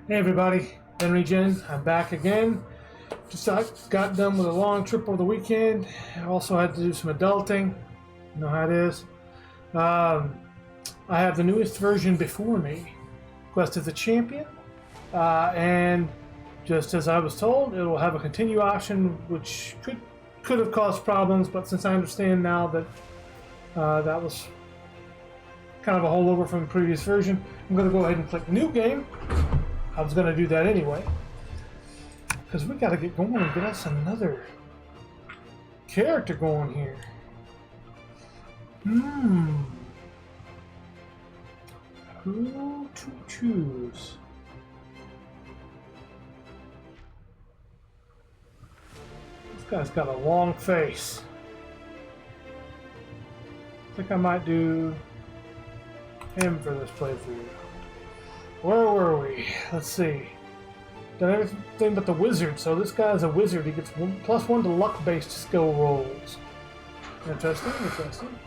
Hey everybody, BenRegen. I'm back again. Just got done with a long trip over the weekend. I also had to do some adulting. You know how it is. I have the newest version before me, Quest of the Champion, and just as I was told, it will have a continue option, which could have caused problems. But since I understand now that that was kind of a holdover from the previous version, I'm going to go ahead and click New Game. I was going to do that anyway, because we got to get going and get us another character going here. Who to choose? This guy's got a long face. I think I might do him for this playthrough. Where were we? Let's see. Done everything but the wizard, so this guy's a wizard. He gets +1 to luck-based skill rolls. Interesting, interesting.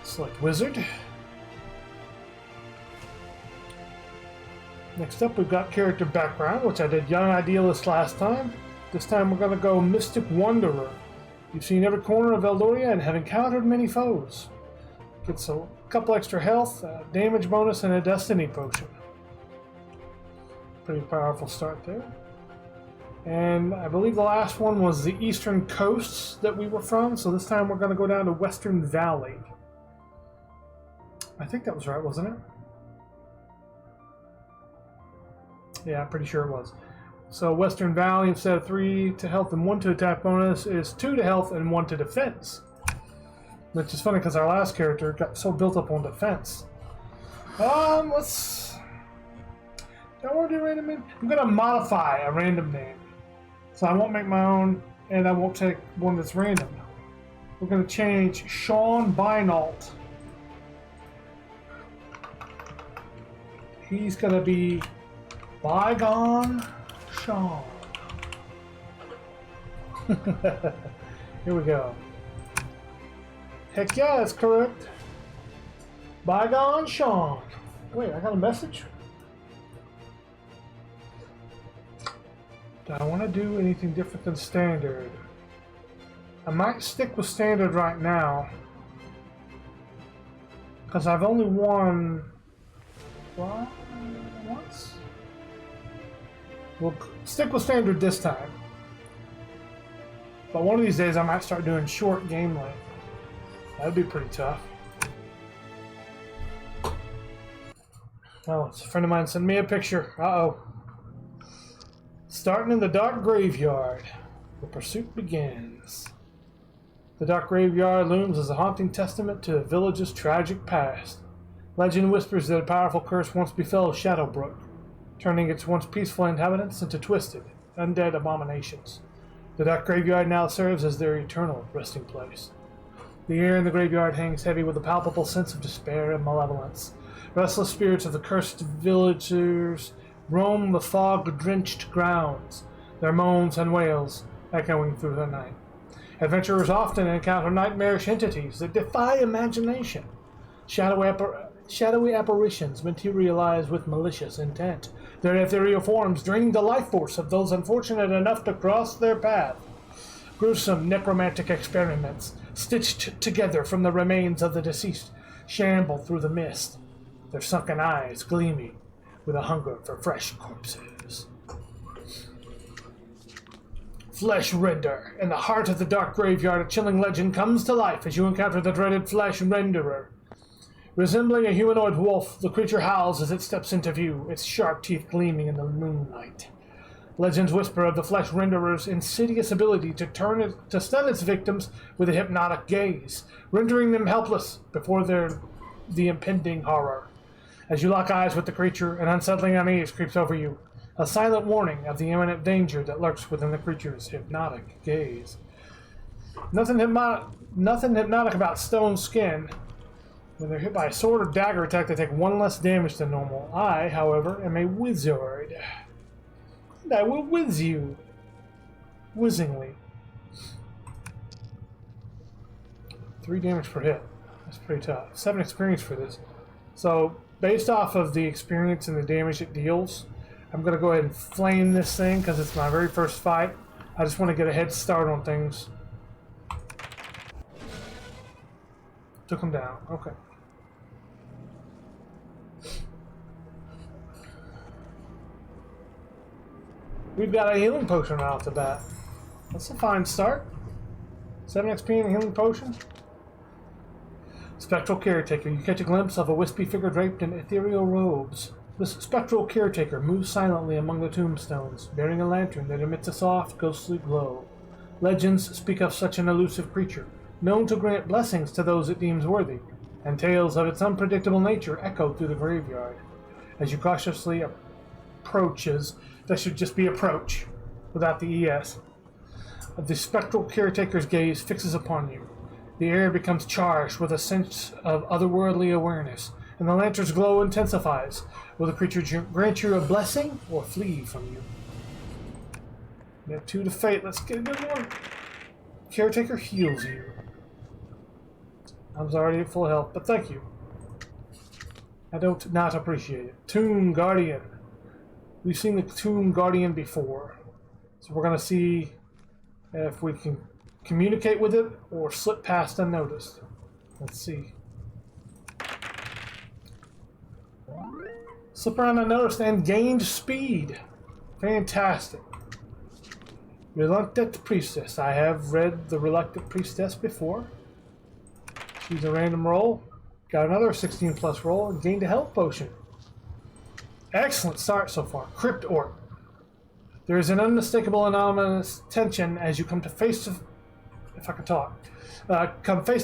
Select wizard. Next up, we've got character background, which I did young idealist last time. This time we're going to go mystic wanderer. You've seen every corner of Eldoria and have encountered many foes. Gets a couple extra health, a damage bonus, and a destiny potion. Pretty powerful start there. And I believe the last one was the eastern coasts that we were from, so this time we're going to go down to Western Valley. I think that was right, wasn't it? Yeah, I'm pretty sure it was. So Western Valley, instead of 3 to health and 1 to attack bonus, is 2 to health and 1 to defense. Which is funny because our last character got so built up on defense. Let's... Do I want to do random name? I'm going to modify a random name. So I won't make my own, and I won't take one that's random. We're going to change Sean Binault. He's going to be Bygone Sean. Here we go. Heck yeah, that's correct. Bygone Sean. Wait, I got a message? Do I want to do anything different than standard? I might stick with standard right now, because I've only won once. We'll stick with standard this time. But one of these days I might start doing short game length. That'd be pretty tough. Oh, it's a friend of mine sent me a picture. Uh-oh. Starting in the dark graveyard, the pursuit begins. The dark graveyard looms as a haunting testament to the village's tragic past. Legend whispers that a powerful curse once befell Shadowbrook, turning its once peaceful inhabitants into twisted, undead abominations. The dark graveyard now serves as their eternal resting place. The air in the graveyard hangs heavy with a palpable sense of despair and malevolence. Restless spirits of the cursed villagers roam the fog-drenched grounds, their moans and wails echoing through the night. Adventurers often encounter nightmarish entities that defy imagination. Shadowy apparitions materialize with malicious intent. Their ethereal forms drain the life force of those unfortunate enough to cross their path. Gruesome necromantic experiments, stitched together from the remains of the deceased, shamble through the mist, their sunken eyes gleaming with a hunger for fresh corpses. Flesh Render. In the heart of the dark graveyard, a chilling legend comes to life as you encounter the dreaded Flesh Renderer. Resembling a humanoid wolf, the creature howls as it steps into view, its sharp teeth gleaming in the moonlight. Legends whisper of the Flesh Renderer's insidious ability to stun its victims with a hypnotic gaze, rendering them helpless before the impending horror. As you lock eyes with the creature, an unsettling unease creeps over you, a silent warning of the imminent danger that lurks within the creature's hypnotic gaze. Nothing hypnotic about stone skin. When they're hit by a sword or dagger attack, they take 1 less damage than normal. I, however, am a wizard. And I will whiz you. Whizzingly. 3 damage per hit. That's pretty tough. 7 experience for this. So based off of the experience and the damage it deals, I'm going to go ahead and flame this thing because it's my very first fight. I just want to get a head start on things. Took him down. Okay. We've got a healing potion right off the bat. That's a fine start. 7 XP and a healing potion. Spectral Caretaker. You catch a glimpse of a wispy figure draped in ethereal robes. This spectral caretaker moves silently among the tombstones, bearing a lantern that emits a soft, ghostly glow. Legends speak of such an elusive creature, known to grant blessings to those it deems worthy, and tales of its unpredictable nature echo through the graveyard. As you cautiously approaches, that should just be approach, without the ES. The spectral caretaker's gaze fixes upon you. The air becomes charged with a sense of otherworldly awareness, and the lantern's glow intensifies. Will the creature grant you a blessing or flee from you? We have 2 to fate. Let's get a good one. Caretaker heals you. I was already at full health, but thank you. I don't not appreciate it. Tomb Guardian. We've seen the Tomb Guardian before, so we're going to see if we can communicate with it or slip past unnoticed. Let's see. Slip around unnoticed and gained speed. Fantastic. Reluctant Priestess. I have read the Reluctant Priestess before. She's a random roll. Got another 16 plus roll and gained a health potion. Excellent start so far. Crypt Orc. There is an unmistakable anomalous tension as you come face to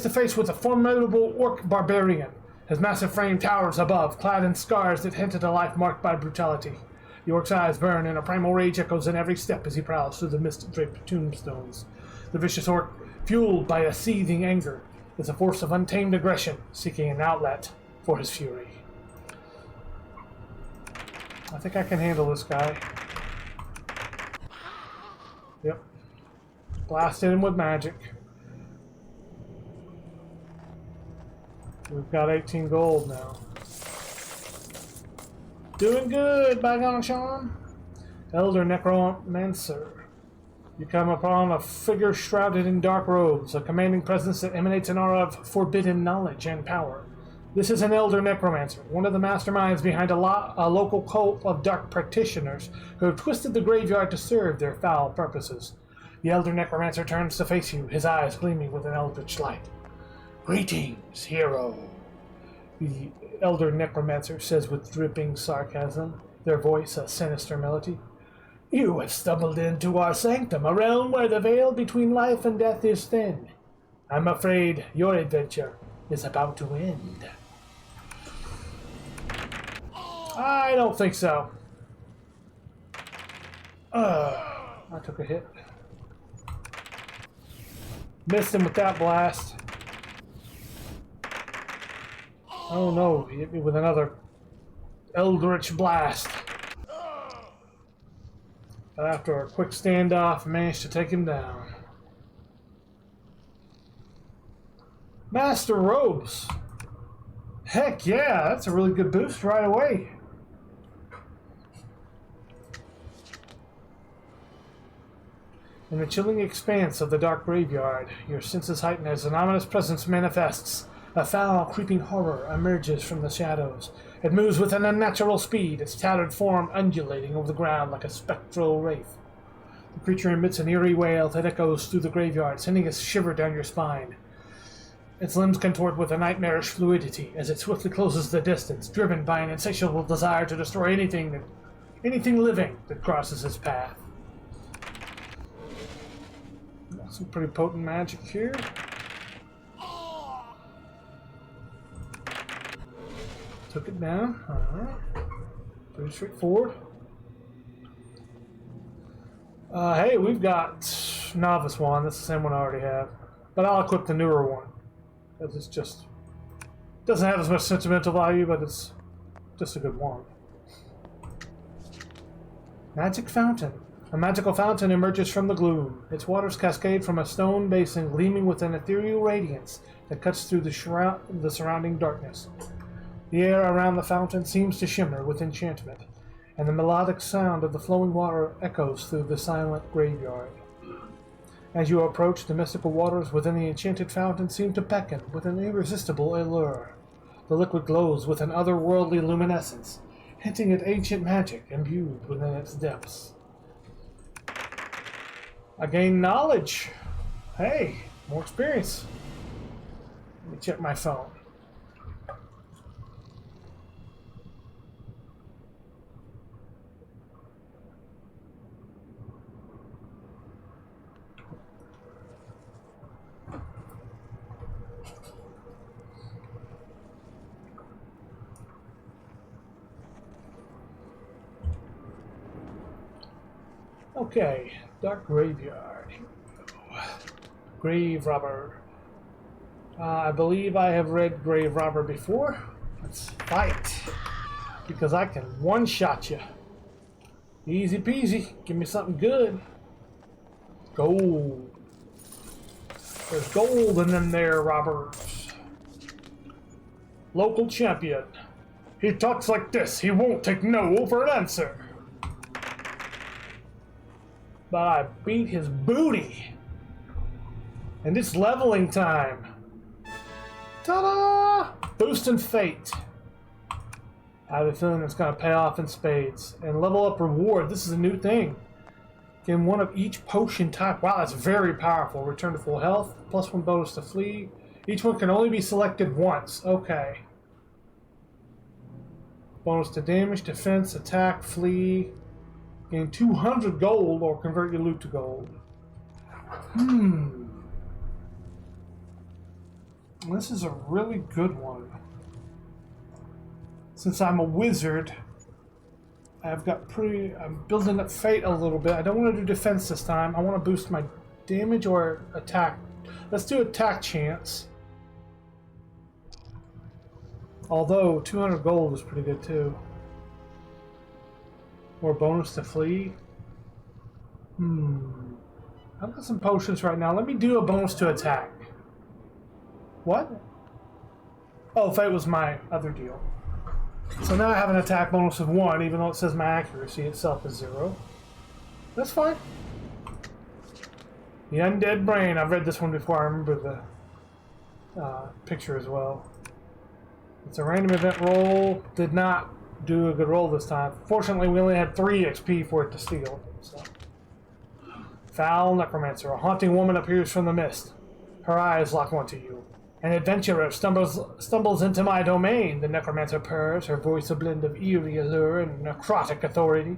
face with a formidable orc barbarian. His massive frame towers above, clad in scars that hint at a life marked by brutality. The orc's eyes burn, and a primal rage echoes in every step as he prowls through the mist-draped tombstones. The vicious orc, fueled by a seething anger, is a force of untamed aggression, seeking an outlet for his fury. I think I can handle this guy. Yep. Blasted him with magic. We've got 18 gold now. Doing good, by gone Sean. Elder Necromancer. You come upon a figure shrouded in dark robes, a commanding presence that emanates an aura of forbidden knowledge and power. This is an Elder Necromancer, one of the masterminds behind a local cult of dark practitioners who have twisted the graveyard to serve their foul purposes. The Elder Necromancer turns to face you, his eyes gleaming with an eldritch light. Greetings, hero. The Elder Necromancer says with dripping sarcasm, their voice a sinister melody. You have stumbled into our sanctum, a realm where the veil between life and death is thin. I'm afraid your adventure is about to end. I don't think so. I took a hit. Missed him with that blast. Oh no, he hit me with another eldritch blast. But after a quick standoff, I managed to take him down. Master Robes. Heck yeah, that's a really good boost right away. In the chilling expanse of the dark graveyard, your senses heighten as an ominous presence manifests. A foul, creeping horror emerges from the shadows. It moves with an unnatural speed, its tattered form undulating over the ground like a spectral wraith. The creature emits an eerie wail that echoes through the graveyard, sending a shiver down your spine. Its limbs contort with a nightmarish fluidity as it swiftly closes the distance, driven by an insatiable desire to destroy anything living that crosses its path. Got some pretty potent magic here. Took it down. Alright. Pretty straightforward. Hey, we've got Novice Wand. That's the same one I already have. But I'll equip the newer one. Because it's just... doesn't have as much sentimental value, but it's just a good wand. Magic Fountain. A magical fountain emerges from the gloom. Its waters cascade from a stone basin gleaming with an ethereal radiance that cuts through the surrounding darkness. The air around the fountain seems to shimmer with enchantment, and the melodic sound of the flowing water echoes through the silent graveyard. As you approach, the mystical waters within the enchanted fountain seem to beckon with an irresistible allure. The liquid glows with an otherworldly luminescence, hinting at ancient magic imbued within its depths. I gain knowledge. Hey, more experience. Let me check my phone. Okay, Dark Graveyard. Here we go. Grave Robber. I believe I have read Grave Robber before. Let's fight. Because I can one-shot you. Easy peasy. Give me something good. Gold. There's gold in them there, robbers. Local champion. He talks like this. He won't take no for an answer. But I beat his booty. And it's leveling time. Ta-da! Boosting fate. I have a feeling it's going to pay off in spades. And level up reward. This is a new thing. Gain one of each potion type. Wow, that's very powerful. Return to full health. +1 bonus to flee. Each one can only be selected once. Okay. Bonus to damage, defense, attack, flee. Gain 200 gold or convert your loot to gold. This is a really good one. Since I'm a wizard, I'm building up fate a little bit. I don't want to do defense this time. I want to boost my damage or attack. Let's do attack chance. Although 200 gold is pretty good too. Or bonus to flee. I've got some potions right now. Let me do a bonus to attack. What? Oh, fate was my other deal. So now I have an attack bonus of 1, even though it says my accuracy itself is 0. That's fine. The Undead Brain. I've read this one before. I remember the picture as well. It's a random event roll. Did not do a good roll this time. Fortunately, we only had 3 XP for it to steal. So. Foul Necromancer. A haunting woman appears from the mist. Her eyes lock onto you. An adventurer stumbles into my domain, the Necromancer purrs, her voice a blend of eerie allure and necrotic authority.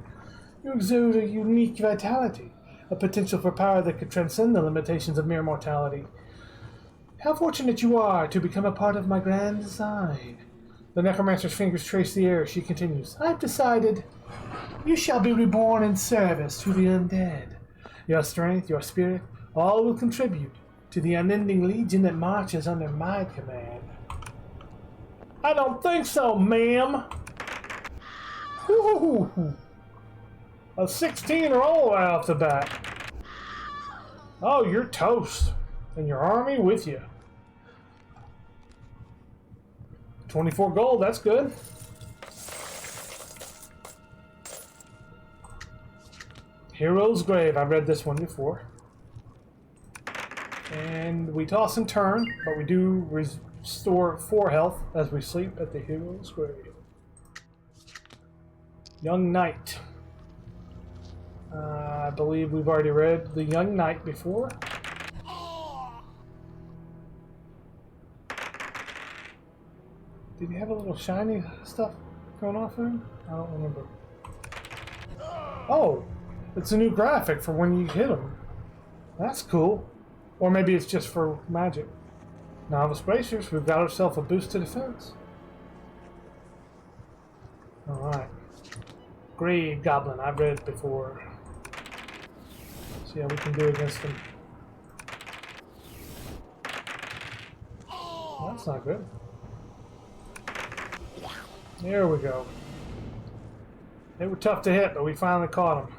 You exude a unique vitality, a potential for power that could transcend the limitations of mere mortality. How fortunate you are to become a part of my grand design. The Necromancer's fingers trace the air. She continues, I've decided you shall be reborn in service to the undead. Your strength, your spirit, all will contribute to the unending legion that marches under my command. I don't think so, ma'am. Woo-hoo-hoo. A 16 roll right off the bat. Oh, you're toast. And your army with you. 24 gold, that's good. Hero's Grave, I've read this one before. And we toss and turn, but we do restore 4 health as we sleep at the Hero's Grave. Young Knight. I believe we've already read the Young Knight before. Did he have a little shiny stuff going off of him? I don't remember. Oh, it's a new graphic for when you hit him. That's cool. Or maybe it's just for magic. Novice Bracers, we've got ourselves a boost to defense. Alright. Grave Goblin, I've read it before. See how we can do against him. That's not good. There we go. They were tough to hit, but we finally caught them.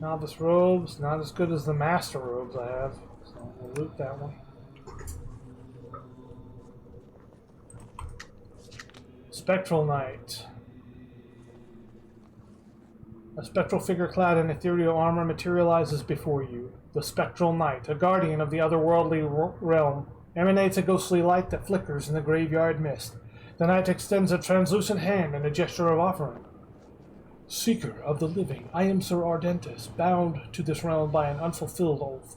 Novice robes, not as good as the master robes I have, so we'll loot that one. Spectral Knight. A spectral figure clad in ethereal armor materializes before you. The Spectral Knight, a guardian of the otherworldly realm, emanates a ghostly light that flickers in the graveyard mist. The knight extends a translucent hand in a gesture of offering. Seeker of the living, I am Sir Ardentus, bound to this realm by an unfulfilled oath.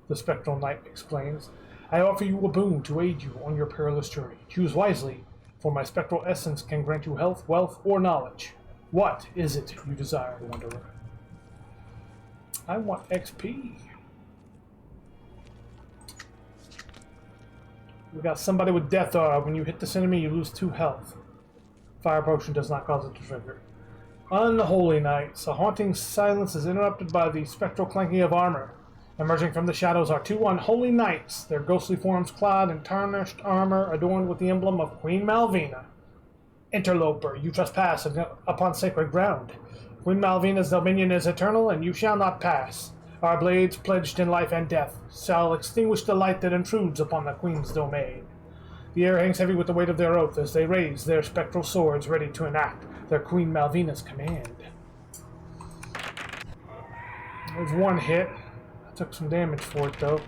The Spectral Knight explains. I offer you a boon to aid you on your perilous journey. Choose wisely, for my spectral essence can grant you health, wealth, or knowledge. What is it you desire, Wanderer? I want XP. We got somebody with Death Aura. When you hit this enemy, you lose 2 health. Fire Potion does not cause it to trigger. Unholy Knights. A haunting silence is interrupted by the spectral clanking of armor. Emerging from the shadows are 2 unholy knights, their ghostly forms clad in tarnished armor adorned with the emblem of Queen Malvina. Interloper, you trespass upon sacred ground. Queen Malvina's dominion is eternal, and you shall not pass. Our blades, pledged in life and death, shall extinguish the light that intrudes upon the Queen's domain. The air hangs heavy with the weight of their oath as they raise their spectral swords ready to enact their Queen Malvina's command. There's 1 hit. I took some damage for it, though.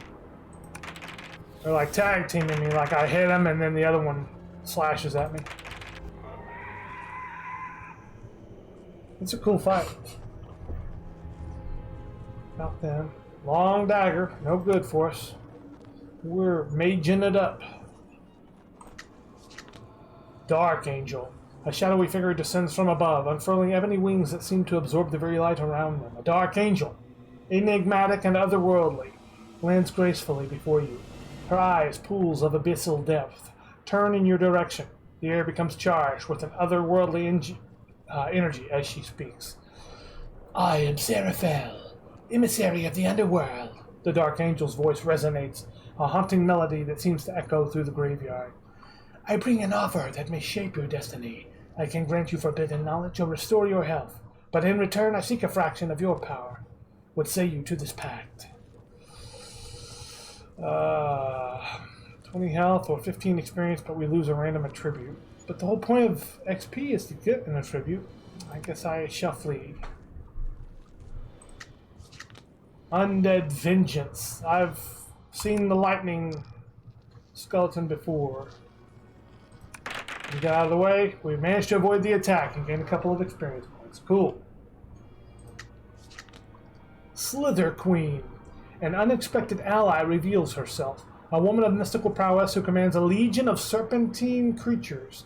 They're like tag teaming me, like I hit him and then the other one slashes at me. It's a cool fight. About them. Long dagger, no good for us. We're maging it up. Dark Angel. A shadowy figure descends from above, unfurling ebony wings that seem to absorb the very light around them. A Dark Angel, enigmatic and otherworldly, lands gracefully before you. Her eyes, pools of abyssal depth, turn in your direction. The air becomes charged with an otherworldly energy as she speaks. I am Seraphel, emissary of the underworld. The Dark Angel's voice resonates, a haunting melody that seems to echo through the graveyard. I bring an offer that may shape your destiny. I can grant you forbidden knowledge or restore your health, but in return I seek a fraction of your power. What say you to this pact? 20 health or 15 experience, but we lose a random attribute. But the whole point of XP is to get an attribute. I guess I shall flee. Undead Vengeance. I've seen the lightning skeleton before. We got out of the way. We managed to avoid the attack and gain a couple of experience points. Cool. Slither Queen. An unexpected ally reveals herself. A woman of mystical prowess who commands a legion of serpentine creatures.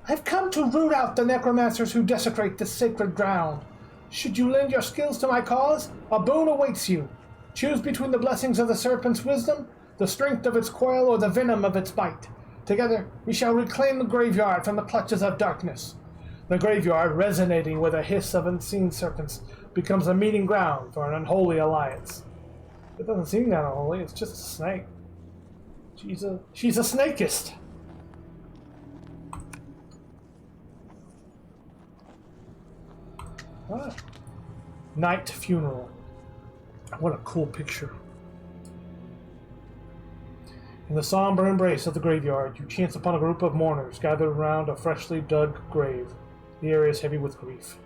I've come to root out the necromancers who desecrate this sacred ground. Should you lend your skills to my cause, a boon awaits you. Choose between the blessings of the serpent's wisdom, the strength of its coil, or the venom of its bite. Together, we shall reclaim the graveyard from the clutches of darkness. The graveyard, resonating with a hiss of unseen serpents, becomes a meeting ground for an unholy alliance. It doesn't seem that unholy, it's just a snake. She's a snakeist. What? Night Funeral. What a cool picture. In the somber embrace of the graveyard, you chance upon a group of mourners gathered around a freshly dug grave. The air is heavy with grief.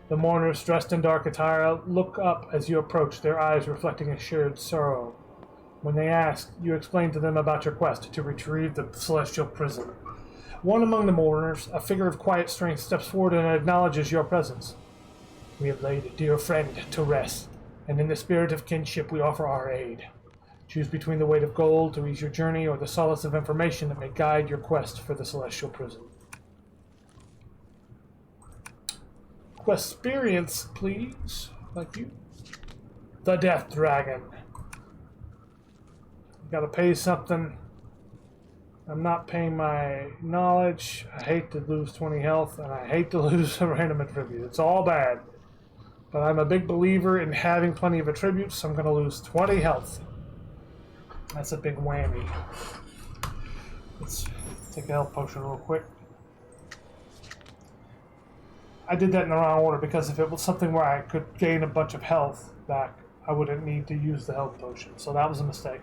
The mourners, dressed in dark attire, look up as you approach, their eyes reflecting a shared sorrow. When they ask, you explain to them about your quest to retrieve the celestial prison. One among the mourners, a figure of quiet strength, steps forward and acknowledges your presence. We have laid a dear friend to rest, and in the spirit of kinship we offer our aid. Choose between the weight of gold to ease your journey or the solace of information that may guide your quest for the celestial prison. Questperience, please. Thank you. The Death Dragon. Gotta pay something. I'm not paying my knowledge. I hate to lose 20 health, and I hate to lose a random attribute. It's all bad. But I'm a big believer in having plenty of attributes, so I'm gonna lose 20 health. That's a big whammy. Let's take a health potion real quick. I did that in the wrong order because if it was something where I could gain a bunch of health back, I wouldn't need to use the health potion. So that was a mistake.